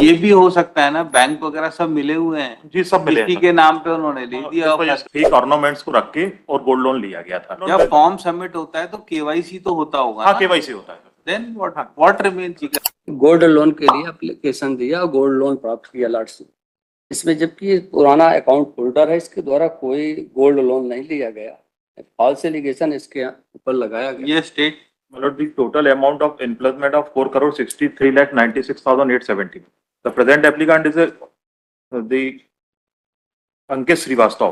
ये भी हो सकता है ना, बैंक वगैरह सब मिले हुए हैं जी, सब मिले किसी के नाम पे उन्होंने ले दिया। फेक ऑर्नामेंट्स को रख के और गोल्ड लोन लिया गया था। जब फॉर्म सबमिट होता है तो केवाईसी तो होता होगा। हाँ, केवाईसी होता है। Then what remains? Gold loan के लिए एप्लीकेशन दिया और गोल्ड लोन प्राप्त किया लाट से। इसमें जबकि पुराना अकाउंट होल्डर है, इसके द्वारा कोई गोल्ड लोन नहीं लिया गया, फॉल्स एलिगेशन इसके ऊपर लगाया गया। ये स्टेट मतलब the total amount of implement of 4,63,96,870. The present applicant is the Ankit Shrivastava.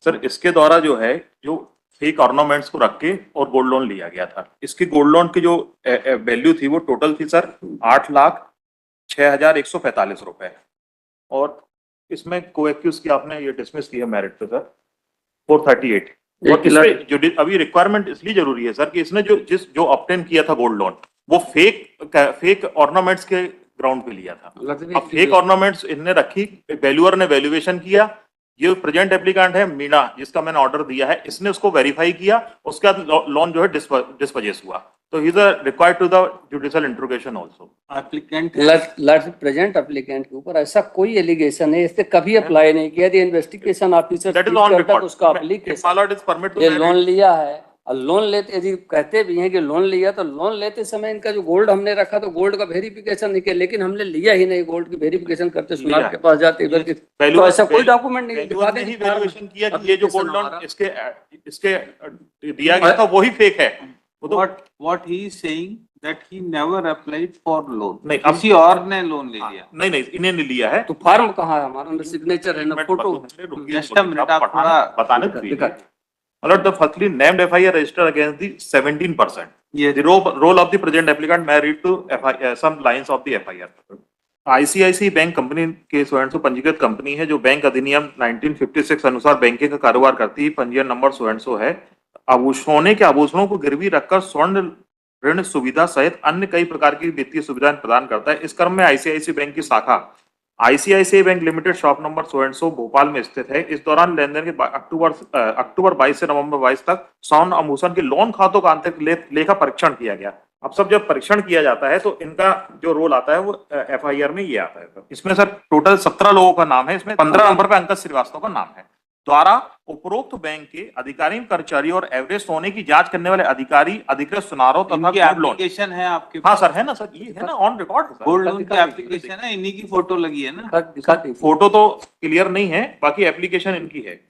Sir, इसके द्वारा जो है जो फेक ऑर्नामेंट्स को रख के और गोल्ड लोन लिया गया था। इसकी गोल्ड लोन की जो वैल्यू थी वो टोटल थी सर 8,06,145 रुपए, और इसमें को-एक्यूज की आपने ये डिसमिस की है मेरिट पे सर 438। और इसमें जो अभी रिक्वायरमेंट इसलिए जरूरी है सर कि इसने जो ऑब्टेन किया था गोल्ड लोन वो फेक ऑर्नामेंट्स के ग्राउंड पे लिया था। अब फेक ऑर्नामेंट्स इनने रखी, वैल्यूअर ने वैल्यूएशन किया। ये प्रेजेंट एप्लीकेंट है मीना, जिसका मैंने ऑर्डर दिया है, इसने उसको वेरीफाई किया, उसके बाद लोन जो है डिस्पजेस हुआ। तो he is required to the judicial interrogation also. Applicant present applicant के ऊपर ऐसा कोई एलिगेशन है, इससे कभी अप्लाई नहीं किया। इन्वेस्टिगेशन ऑफिसर उसका एप्लीकेशन ये लोन लिया है, और लोन लेते यदि कहते भी हैं कि लोन लिया, तो लोन लेते समय इनका जो गोल्ड हमने रखा तो गोल्ड का वेरिफिकेशन नहीं किया, लेकिन हमने लिया ही नहीं। गोल्ड की वेरिफिकेशन करते सुनार के पास जाते इधर की, तो ऐसा कोई डॉक्यूमेंट नहीं दिखा दें वैल्यूएशन किया कि ये जो गोल्ड लोन इसके दिया गया था वही फेक है। what he is saying that he never applied for loan, नहीं किसी और ने लोन ले लिया। नहीं इन्हें नहीं लिया है। तो फॉर्म कहाँ है हमारा, में सिग्नेचर है ना फोटो है। जस्ट अ मिनट, आप थोड़ा बताने दीजिए। Alert the firstly named FIR registered against the 17%. Yes. The role of the present applicant may read to some lines of the FIR. ICICI bank company के स्वयं पंजीकृत कंपनी है जो बैंक अधिनियम 1956 अनुसार बैंकिंग का कारोबार करती है। पंजीयन नंबर स्वयं है। सोने के आभूषणों को गिरवी रखकर स्वर्ण ऋण सुविधा सहित अन्य कई प्रकार की वित्तीय सुविधाएं प्रदान करता है। इस क्रम में ICICI बैंक की शाखा ICICI bank limited shop number so Bhopal में स्थित है। इस दौरान लेनदेन के अक्टूबर 22 से नवंबर 22 तक स्वर्ण आभूषण के लोन खातों का आंतरिक लेखा परीक्षण किया गया। अब सब जब परीक्षण किया जाता है तो इनका जो रोल आता है वो FIR में ये आता है। इसमें सर टोटल 17 लोगों का नाम है। इसमें 15 नंबर पे अंकित श्रीवास्तव का नाम है। द्वारा उपरोक्त बैंक के अधिकारी, कर्मचारी और एवरेज सोने की जांच करने वाले अधिकारी, अधिकृत सुनारों तथा गोल्ड लोन एप्लीकेशन है आपके। हाँ सर, है ना सर, ये है ना ऑन रिकॉर्ड। गोल्ड लोन की एप्लीकेशन है, इन्हीं की फोटो लगी है ना। फोटो तो क्लियर नहीं है, बाकी एप्लीकेशन इनकी है।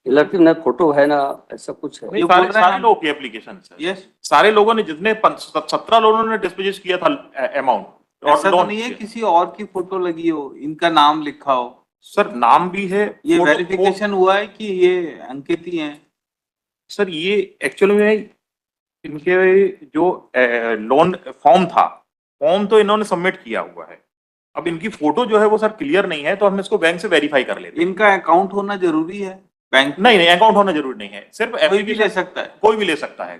लेकिन फोटो है ना, ऐसा कुछ है। सारे लोगों की एप्लीकेशन है। यस, सारे लोगों ने, जितने 17 लोगों ने डिस्पोज किया था अमाउंट, ऐसा तो नहीं है किसी और की फोटो लगी हो, इनका नाम लिखा हो। सर नाम भी है। ये वेरिफिकेशन हुआ है कि ये अंकित ही हैं? सर ये एक्चुअली में इनके जो लोन फॉर्म था, फॉर्म तो इन्होंने सबमिट किया हुआ है। अब इनकी फोटो जो है वो सर क्लियर नहीं है, तो हम इसको बैंक से वेरीफाई कर लेते हैं। इनका अकाउंट होना जरूरी है बैंक? नहीं, अकाउंट होना जरूरी नहीं है, सिर्फ कोई भी ले सकता है। कोई भी ले सकता है,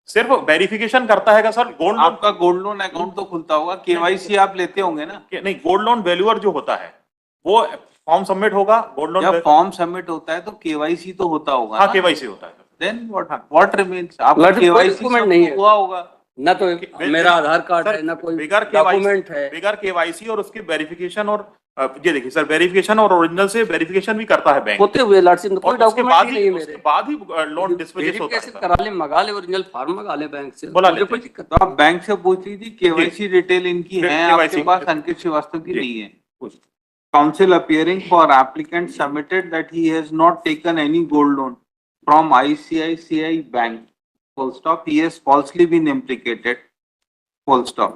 सिर्फ वेरिफिकेशन करता है सर। गोल्ड आपका गोल्ड लोन अकाउंट तो खुलता होगा, KYC आप लेते होंगे ना? नहीं, गोल्ड लोन वैल्यूअर जो होता है वो फॉर्म सबमिट होगा। गोल्ड लोन जब फॉर्म सबमिट होता है तो KYC तो होता होगा। हाँ, KYC होता है। Then what remains? आपका KYC नहीं हुआ होगा ना, तो मेरा आधार कार्ड है ना, कोई डॉक्यूमेंट है। बगैर KYC और उसकी वेरिफिकेशन, और ये देखिए सर, वेरिफिकेशन और ओरिजिनल से वेरिफिकेशन भी करता है बैंक होते हुए लाट सिंह, कोई डॉक्यूमेंट नहीं है मेरे। उसके बाद ही लोन डिस्पोजेस होता है। करा ले, मंगा ले, ओरिजिनल फॉर्म मंगा ले बैंक से, बोला ले। तो आप बैंक से पूछ लीजिए, KYC डिटेल इनकी है आपके पास, अंकित श्रीवास्तव की नहीं है। Counsel appearing for applicant submitted that he has not taken any gold loan from ICICI Bank. Full stop. He has falsely been implicated. Full stop.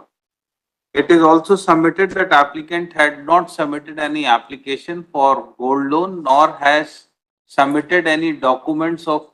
It is also submitted that applicant had not submitted any application for gold loan nor has submitted any documents of